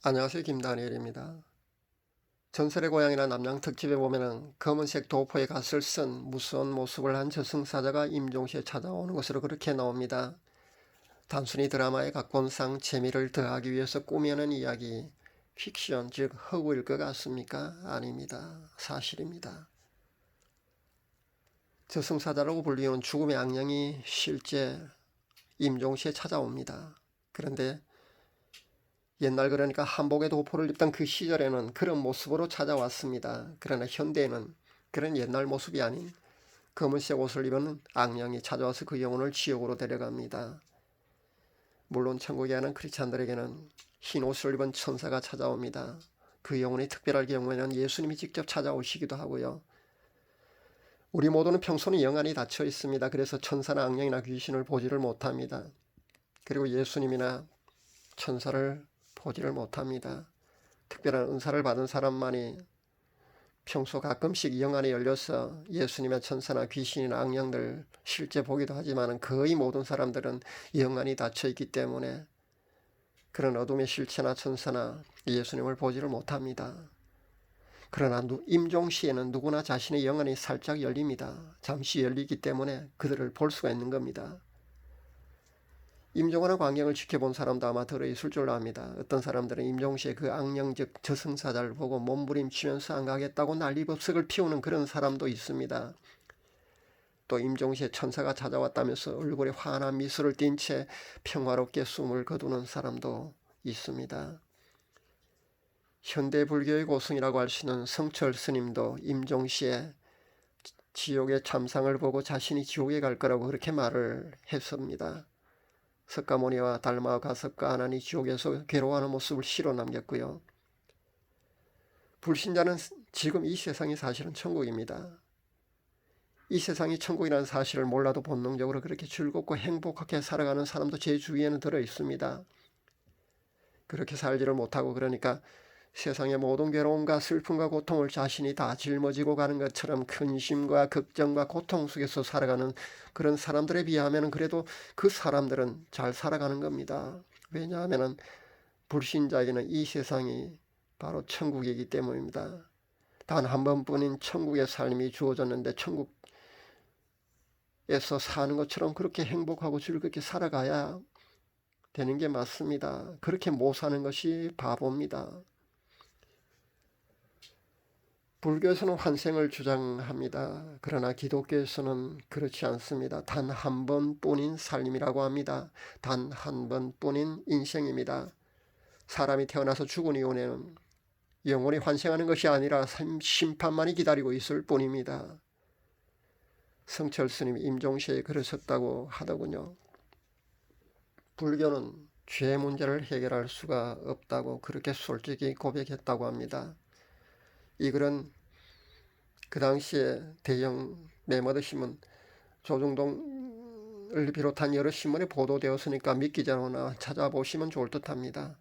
안녕하세요. 김다니엘입니다. 전설의 고향이나 남양 특집에 보면은 검은색 도포에 갓을 쓴 무서운 모습을 한 저승사자가 임종시에 찾아오는 것으로 그렇게 나옵니다. 단순히 드라마의 각본상 재미를 더하기 위해서 꾸며낸 이야기, 픽션 즉 허구일 것 같습니까? 아닙니다. 사실입니다. 저승사자라고 불리우는 죽음의 악령이 실제 임종시에 찾아옵니다. 그런데 옛날 그러니까 한복에 도포를 입던 그 시절에는 그런 모습으로 찾아왔습니다. 그러나 현대에는 그런 옛날 모습이 아닌 검은색 옷을 입은 악령이 찾아와서 그 영혼을 지옥으로 데려갑니다. 물론 천국에 가는 크리스찬들에게는 흰 옷을 입은 천사가 찾아옵니다. 그 영혼이 특별할 경우에는 예수님이 직접 찾아오시기도 하고요. 우리 모두는 평소는 영안이 닫혀 있습니다. 그래서 천사나 악령이나 귀신을 보지를 못합니다. 그리고 예수님이나 천사를 보지를 못합니다. 특별한 은사를 받은 사람만이 평소 가끔씩 영안이 열려서 예수님의 천사나 귀신이나 악령들 실제 보기도 하지만 거의 모든 사람들은 영안이 닫혀 있기 때문에 그런 어둠의 실체나 천사나 예수님을 보지를 못합니다. 그러나 임종시에는 누구나 자신의 영안이 살짝 열립니다. 잠시 열리기 때문에 그들을 볼 수가 있는 겁니다. 임종하는 광경을 지켜본 사람도 아마 들어있을 줄로 압니다. 어떤 사람들은 임종시에 그 악령 즉 저승사자를 보고 몸부림치면서 안 가겠다고 난리법석을 피우는 그런 사람도 있습니다. 또 임종시에 천사가 찾아왔다면서 얼굴에 환한 미소를 띤 채 평화롭게 숨을 거두는 사람도 있습니다. 현대 불교의 고승이라고 할 수 있는 성철 스님도 임종시에 지옥의 참상을 보고 자신이 지옥에 갈 거라고 그렇게 말을 했습니다. 석가모니와 달마 가섭과 아난이 지옥에서 괴로워하는 모습을 시로 남겼고요. 불신자는 지금 이 세상이 사실은 천국입니다. 이 세상이 천국이라는 사실을 몰라도 본능적으로 그렇게 즐겁고 행복하게 살아가는 사람도 제 주위에는 들어 있습니다. 그렇게 살지를 못하고 그러니까 세상의 모든 괴로움과 슬픔과 고통을 자신이 다 짊어지고 가는 것처럼 근심과 걱정과 고통 속에서 살아가는 그런 사람들에 비하면 그래도 그 사람들은 잘 살아가는 겁니다. 왜냐하면 불신자에게는 이 세상이 바로 천국이기 때문입니다. 단 한 번뿐인 천국의 삶이 주어졌는데 천국에서 사는 것처럼 그렇게 행복하고 즐겁게 살아가야 되는 게 맞습니다. 그렇게 못 사는 것이 바보입니다. 불교에서는 환생을 주장합니다. 그러나 기독교에서는 그렇지 않습니다. 단 한 번뿐인 삶이라고 합니다. 단 한 번뿐인 인생입니다. 사람이 태어나서 죽은 이후에는 영원히 환생하는 것이 아니라 심판만이 기다리고 있을 뿐입니다. 성철 스님이 임종시에 그러셨다고 하더군요. 불교는 죄 문제를 해결할 수가 없다고 그렇게 솔직히 고백했다고 합니다. 이 글은 그 당시에 대형 매머드 신문 조중동을 비롯한 여러 신문에 보도되었으니까 믿기 전에 찾아보시면 좋을 듯합니다.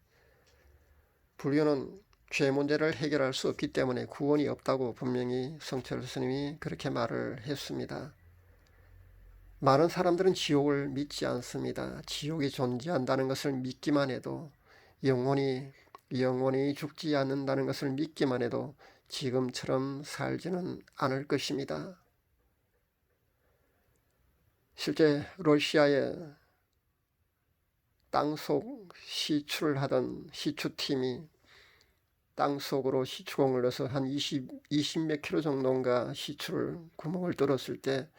불교는 죄 문제를 해결할 수 없기 때문에 구원이 없다고 분명히 성철 스님이 그렇게 말을 했습니다. 많은 사람들은 지옥을 믿지 않습니다. 지옥이 존재한다는 것을 믿기만 해도 영원히 죽지 않는다는 것을 믿기만 해도 지금처럼 살지는 않을 것입니다. 실제 러시아의 땅속 시추를 하던 시추팀이 땅속으로 시추공을 넣어서 한 20몇 킬로 정도인가 시추를 구멍을 뚫었을 때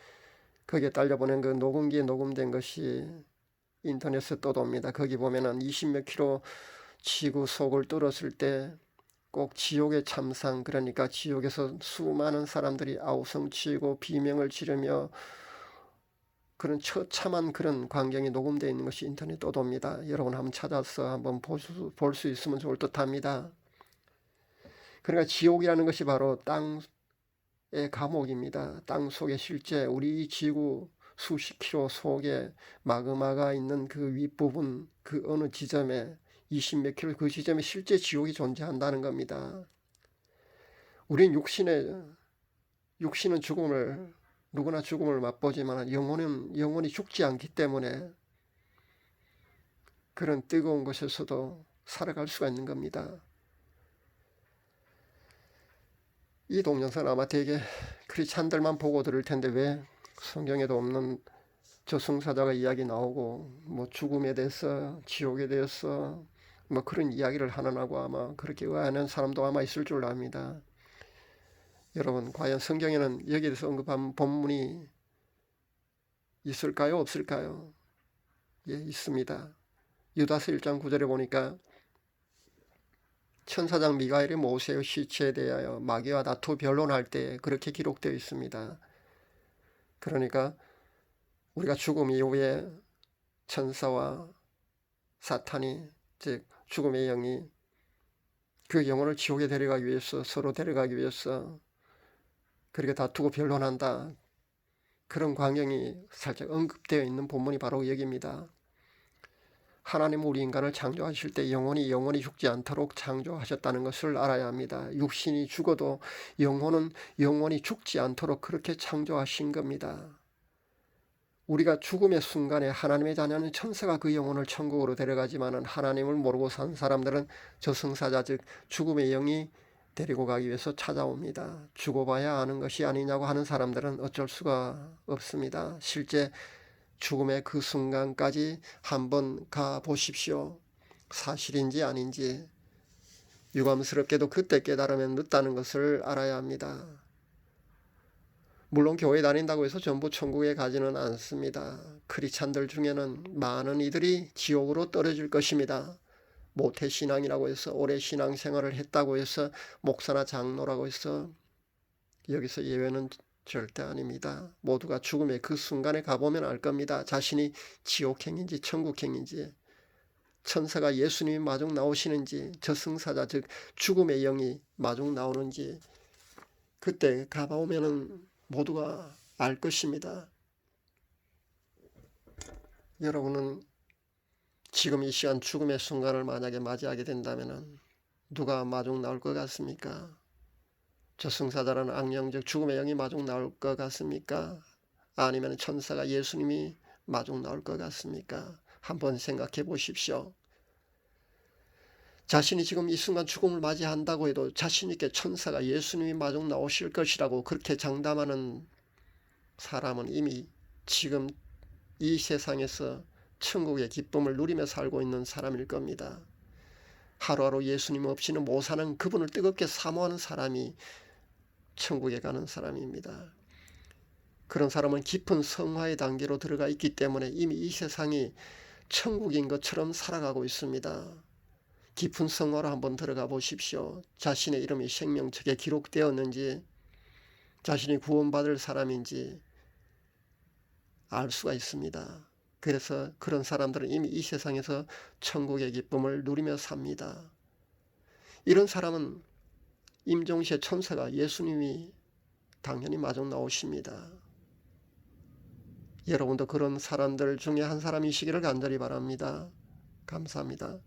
거기에 딸려보낸 그 녹음기에 녹음된 것이 인터넷에 떠도입니다. 거기 보면은 20몇 킬로 지구 속을 뚫었을 때 꼭 지옥의 참상, 그러니까 지옥에서 수많은 사람들이 아우성치고 비명을 지르며 그런 처참한 그런 광경이 녹음되어 있는 것이 인터넷에 떠도입니다. 여러분 한번 찾아서 한번 볼 수 있으면 좋을 듯합니다. 그러니까 지옥이라는 것이 바로 땅의 감옥입니다. 땅 속에 실제 우리 지구 수십 킬로 속에 마그마가 있는 그 윗부분 그 어느 지점에 20몇 킬로 그 지점에 실제 지옥이 존재한다는 겁니다. 우린 육신은 누구나 죽음을 맛보지만 영혼이 죽지 않기 때문에 그런 뜨거운 곳에서도 살아갈 수가 있는 겁니다. 이 동영상은 아마 되게 크리스찬들만 보고 들을 텐데 왜 성경에도 없는 저승사자가 이야기 나오고 뭐 죽음에 대해서 지옥에 대해서 뭐 그런 이야기를 하느냐고 아마 그렇게 의아해하는 사람도 아마 있을 줄 압니다. 여러분, 과연 성경에는 여기에 대해서 언급한 본문이 있을까요? 없을까요? 예, 있습니다. 유다서 1장 9절에 보니까 천사장 미가엘이 모세의 시체에 대하여 마귀와 다투 변론할 때 그렇게 기록되어 있습니다. 그러니까 우리가 죽음 이후에 천사와 사탄이, 즉 죽음의 영이 그 영혼을 지옥에 데려가기 위해서, 서로 데려가기 위해서 그렇게 다투고 변론한다, 그런 광경이 살짝 언급되어 있는 본문이 바로 여기입니다. 하나님 우리 인간을 창조하실 때 영혼이 죽지 않도록 창조하셨다는 것을 알아야 합니다. 육신이 죽어도 영혼은 영원히 죽지 않도록 그렇게 창조하신 겁니다. 우리가 죽음의 순간에 하나님의 자녀는 천사가 그 영혼을 천국으로 데려가지만은 하나님을 모르고 산 사람들은 저승사자, 즉 죽음의 영이 데리고 가기 위해서 찾아옵니다. 죽어봐야 아는 것이 아니냐고 하는 사람들은 어쩔 수가 없습니다. 실제 죽음의 그 순간까지 한번 가 보십시오. 사실인지 아닌지. 유감스럽게도 그때 깨달으면 늦다는 것을 알아야 합니다. 물론 교회 다닌다고 해서 전부 천국에 가지는 않습니다. 크리스찬들 중에는 많은 이들이 지옥으로 떨어질 것입니다. 모태신앙이라고 해서 오래 신앙생활을 했다고 해서 목사나 장로라고 해서 여기서 예외는 절대 아닙니다. 모두가 죽음의 그 순간에 가보면 알 겁니다. 자신이 지옥행인지 천국행인지, 천사가 예수님이 마중 나오시는지, 저승사자 즉 죽음의 영이 마중 나오는지 그때 가보면 모두가 알 것입니다. 여러분은 지금 이 시간 죽음의 순간을 만약에 맞이하게 된다면 누가 마중 나올 것 같습니까? 저승사자라는 악령, 즉 죽음의 영이 마중 나올 것 같습니까? 아니면 천사가 예수님이 마중 나올 것 같습니까? 한번 생각해 보십시오. 자신이 지금 이 순간 죽음을 맞이한다고 해도 자신 있게 천사가 예수님이 마중 나오실 것이라고 그렇게 장담하는 사람은 이미 지금 이 세상에서 천국의 기쁨을 누리며 살고 있는 사람일 겁니다. 하루하루 예수님 없이는 못 사는 그분을 뜨겁게 사모하는 사람이 천국에 가는 사람입니다. 그런 사람은 깊은 성화의 단계로 들어가 있기 때문에 이미 이 세상이 천국인 것처럼 살아가고 있습니다. 깊은 성화로 한번 들어가 보십시오. 자신의 이름이 생명책에 기록되었는지, 자신이 구원받을 사람인지 알 수가 있습니다. 그래서 그런 사람들은 이미 이 세상에서 천국의 기쁨을 누리며 삽니다. 이런 사람은 임종시에 천사가 예수님이 당연히 마중 나오십니다. 여러분도 그런 사람들 중에 한 사람이시기를 간절히 바랍니다. 감사합니다.